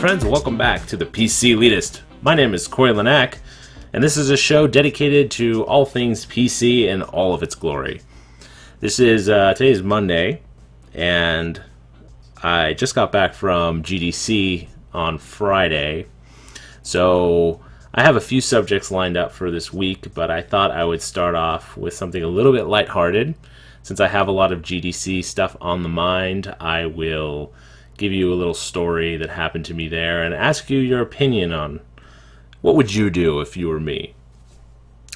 friends, welcome back to the ThePCelitist. My name is Corey Lanack, and this is a show dedicated to all things PC in all of its glory. Today is Monday, and I just got back from GDC on Friday, so I have a few subjects lined up for this week, but I thought I would start off with something a little bit lighthearted. Since I have a lot of GDC stuff on the mind, I will give you a little story that happened to me there and ask you your opinion on what would you do if you were me.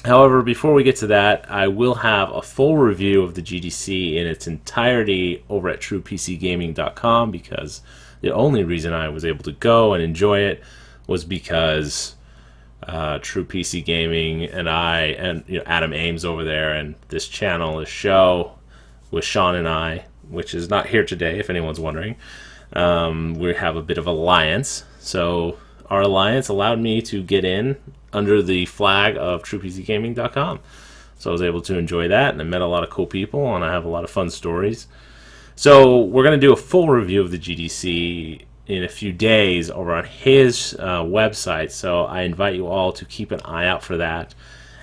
However, before we get to that, I will have a full review of the GDC in its entirety over at ThePCgaming.com, because the only reason I was able to go and enjoy it was because True PC Gaming and I and Adam Ames over there and this channel, this show with Sean and I, which is not here today if anyone's wondering, we have a bit of alliance. So our alliance allowed me to get in under the flag of TruePCGaming.com. So I was able to enjoy that, and I met a lot of cool people, and I have a lot of fun stories. So we're going to do a full review of the GDC in a few days over on his website. So I invite you all to keep an eye out for that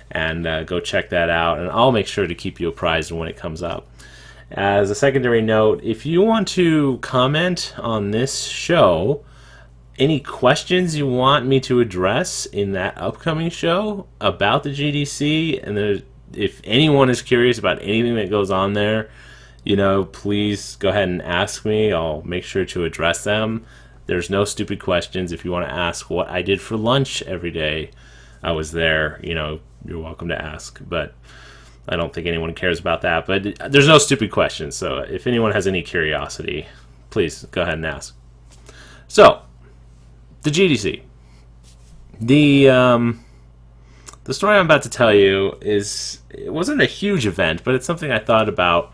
and go check that out, and I'll make sure to keep you apprised when it comes up. As a secondary note, if you want to comment on this show, any questions you want me to address in that upcoming show about the GDC, and if anyone is curious about anything that goes on there, please go ahead and ask me. I'll make sure to address them. There's no stupid questions. If you want to ask what I did for lunch every day I was there, you're welcome to ask. But I don't think anyone cares about that. But there's no stupid questions. So if anyone has any curiosity, please go ahead and ask. So, the GDC. The story I'm about to tell you it wasn't a huge event, but it's something I thought about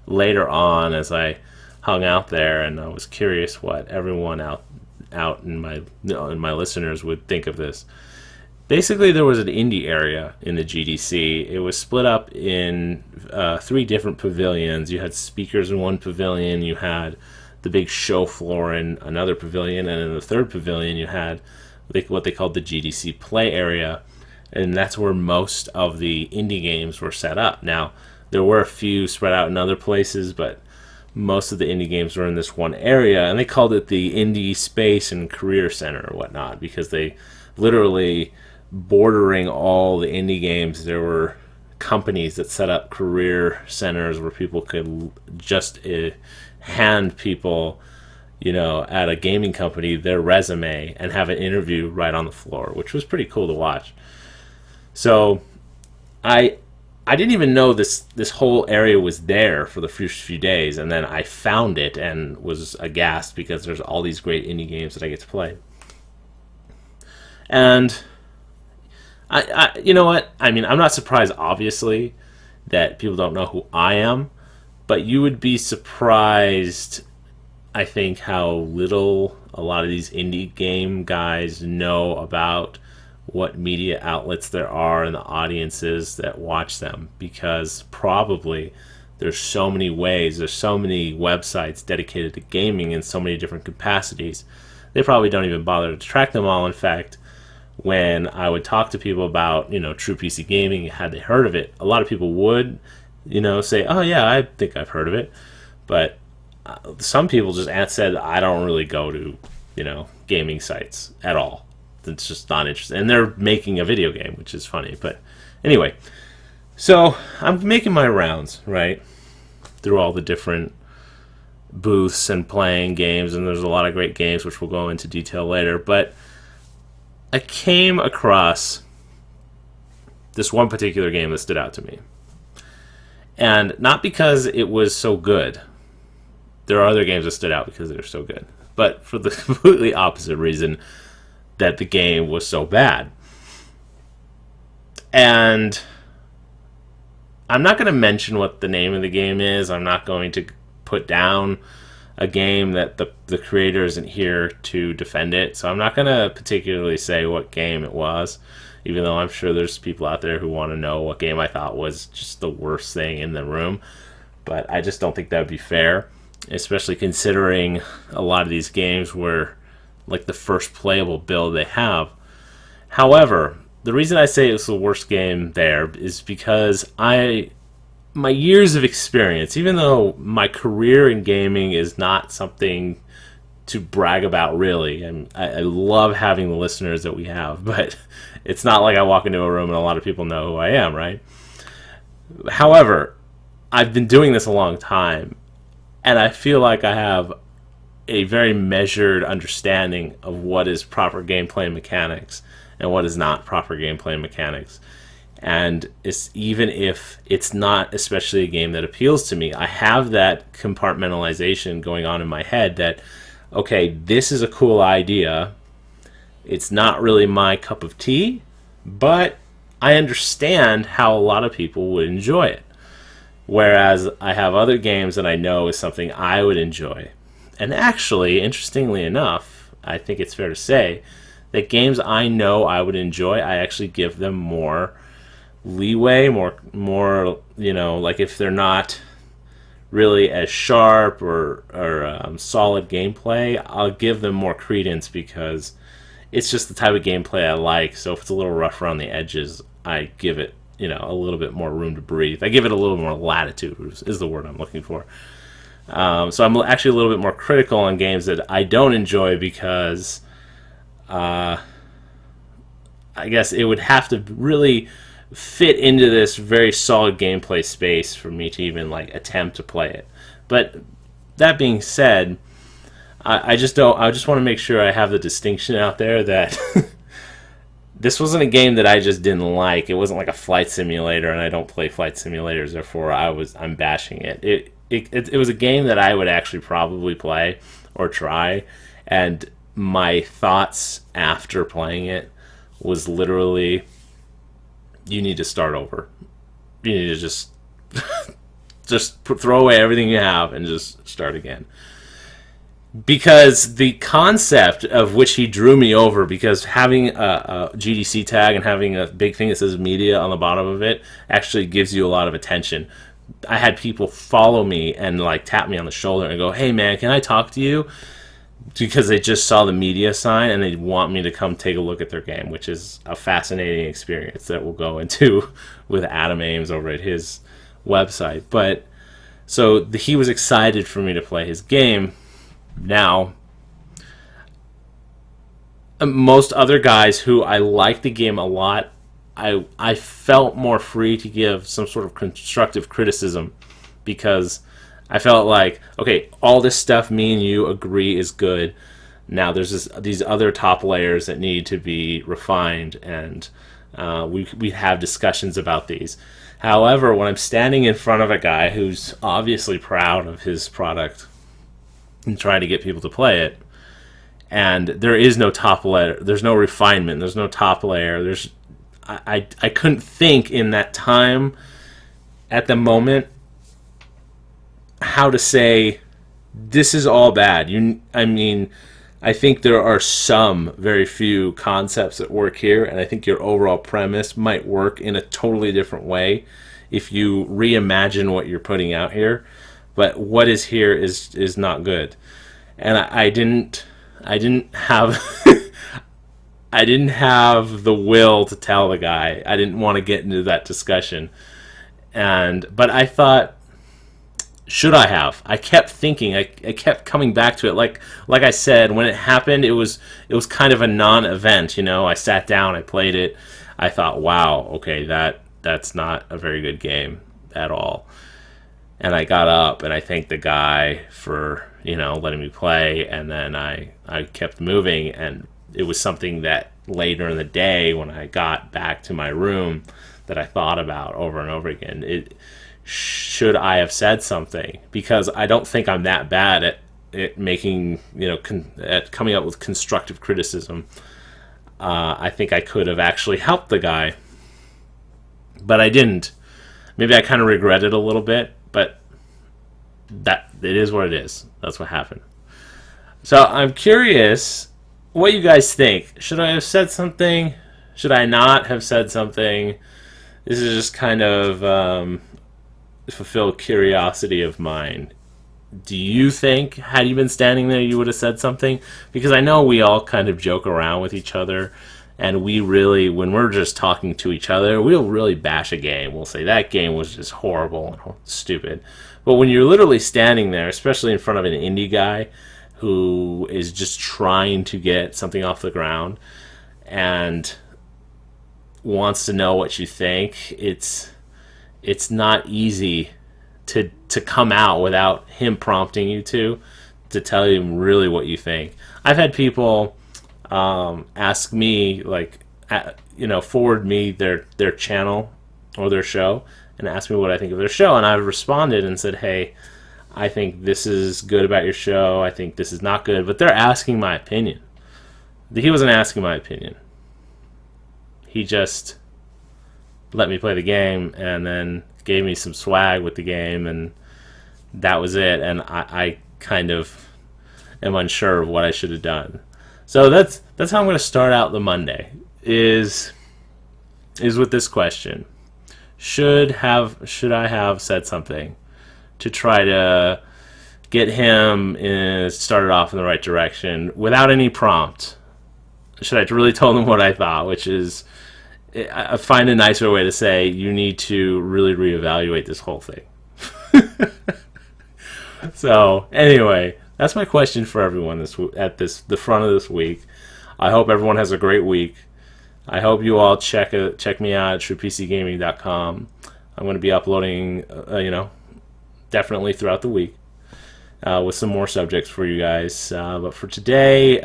later on as I hung out there, and I was curious what everyone out in my listeners would think of this. Basically, there was an indie area in the GDC. It was split up in 3 different pavilions. You had speakers in one pavilion, you had the big show floor in another pavilion, and in the third pavilion you had what they called the GDC play area, and that's where most of the indie games were set up. Now, there were a few spread out in other places, but most of the indie games were in this one area, and they called it the Indie Space and Career Center or whatnot, because they literally, bordering all the indie games, there were companies that set up career centers where people could just hand people, at a gaming company, their resume and have an interview right on the floor, which was pretty cool to watch. So I didn't even know this whole area was there for the first few days, and then I found it and was aghast because there's all these great indie games that I get to play. And you know what? I mean, I'm not surprised, obviously, that people don't know who I am, but you would be surprised, I think, how little a lot of these indie game guys know about what media outlets there are and the audiences that watch them, because probably there's so many ways, there's so many websites dedicated to gaming in so many different capacities, they probably don't even bother to track them all. In fact, when I would talk to people about, True PC Gaming, had they heard of it, a lot of people would, say, oh yeah, I think I've heard of it. But some people just said, I don't really go to, gaming sites at all. It's just not interesting. And they're making a video game, which is funny. But anyway, so I'm making my rounds, right, through all the different booths and playing games, and there's a lot of great games, which we'll go into detail later. But I came across this one particular game that stood out to me. And not because it was so good. There are other games that stood out because they're so good. But for the completely opposite reason, that the game was so bad. And I'm not going to mention what the name of the game is. I'm not going to put down a game that the creator isn't here to defend it. So I'm not going to particularly say what game it was, even though I'm sure there's people out there who want to know what game I thought was just the worst thing in the room. But I just don't think that would be fair, especially considering a lot of these games were like the first playable build they have. However, the reason I say it's the worst game there is because my years of experience, even though my career in gaming is not something to brag about really, and I love having the listeners that we have, but it's not like I walk into a room and a lot of people know who I am, right? However, I've been doing this a long time, and I feel like I have a very measured understanding of what is proper gameplay mechanics and what is not proper gameplay mechanics. And it's, even if it's not especially a game that appeals to me, I have that compartmentalization going on in my head that, okay, this is a cool idea. It's not really my cup of tea, but I understand how a lot of people would enjoy it. Whereas I have other games that I know is something I would enjoy. And actually, interestingly enough, I think it's fair to say that games I know I would enjoy, I actually give them more leeway, more, like if they're not really as sharp or solid gamply, I'll give them more credence because it's just the type of gameplay I like. So if it's a little rough around the edges, I give it, a little bit more room to breathe. I give it a little more latitude, is the word I'm looking for. So I'm actually a little bit more critical on games that I don't enjoy because I guess it would have to really fit into this very solid gameplay space for me to even attempt to play it. But that being said, I just want to make sure I have the distinction out there that this wasn't a game that I just didn't like. It wasn't like a flight simulator, and I don't play flight simulators, therefore I'm bashing it. It was a game that I would actually probably play or try, and my thoughts after playing it was literally, you need to start over. You need to just throw away everything you have and just start again. Because the concept of which he drew me over, because having a GDC tag and having a big thing that says media on the bottom of it actually gives you a lot of attention. I had people follow me and tap me on the shoulder and go, "Hey man, can I talk to you?" Because they just saw the media sign and they want me to come take a look at their game, which is a fascinating experience that we'll go into with Adam Ames over at his website. But so he was excited for me to play his game. Now, most other guys who I like the game a lot, I felt more free to give some sort of constructive criticism because I felt like, okay, all this stuff me and you agree is good. Now there's these other top layers that need to be refined, and we have discussions about these. However, when I'm standing in front of a guy who's obviously proud of his product and trying to get people to play it, and there is no top layer, there's no refinement, there's no top layer, I couldn't think in that time, at the moment, how to say this is all bad. I think there are some very few concepts that work here, and I think your overall premise might work in a totally different way if you reimagine what you're putting out here. But what is here is not good, and I didn't have I didn't have the will to tell the guy. I didn't want to get into that discussion, but I thought, should I have? I kept thinking. I kept coming back to it. Like I said, when it happened, it was kind of a non-event. I sat down, I played it. I thought, wow, okay, that's not a very good game at all. And I got up and I thanked the guy for letting me play. And then I kept moving. And it was something that later in the day, when I got back to my room, that I thought about over and over again. Should I have said something? Because I don't think I'm that bad at making, at coming up with constructive criticism. I think I could have actually helped the guy, but I didn't. Maybe I kind of regret it a little bit, but that it is what it is. That's what happened. So I'm curious what you guys think. Should I have said something? Should I not have said something? This is just kind of fulfill curiosity of mine. do you think, had you been standing there, you would have said something? Because I know we all kind of joke around with each other, and we really, when we're just talking to each other, we'll really bash a game. We'll say that game was just horrible and stupid. But when you're literally standing there, especially in front of an indie guy who is just trying to get something off the ground and wants to know what you think, it's not easy to come out without him prompting you to tell him really what you think. I've had people ask me, like, forward me their channel or their show and ask me what I think of their show, and I've responded and said, hey, I think this is good about your show, I think this is not good, but they're asking my opinion. He wasn't asking my opinion. He just let me play the game and then gave me some swag with the game, and that was it. And I kind of am unsure of what I should have done. So that's how I'm going to start out the Monday, is with this question. Should I have said something to try to get him started off in the right direction without any prompt? Should I have really told him what I thought, which is, I find a nicer way to say, you need to really reevaluate this whole thing. So anyway, that's my question for everyone the front of this week. I hope everyone has a great week. I hope you all check me out at truepcgaming.com. I'm going to be uploading, definitely throughout the week with some more subjects for you guys. But for today,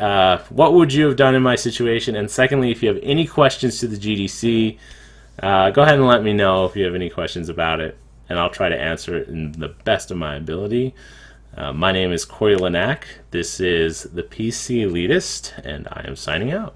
what would you have done in my situation? And secondly, if you have any questions to the GDC, go ahead and let me know if you have any questions about it, and I'll try to answer it in the best of my ability. My name is Corey Lanak. This is the ThePCelitist, and I am signing out.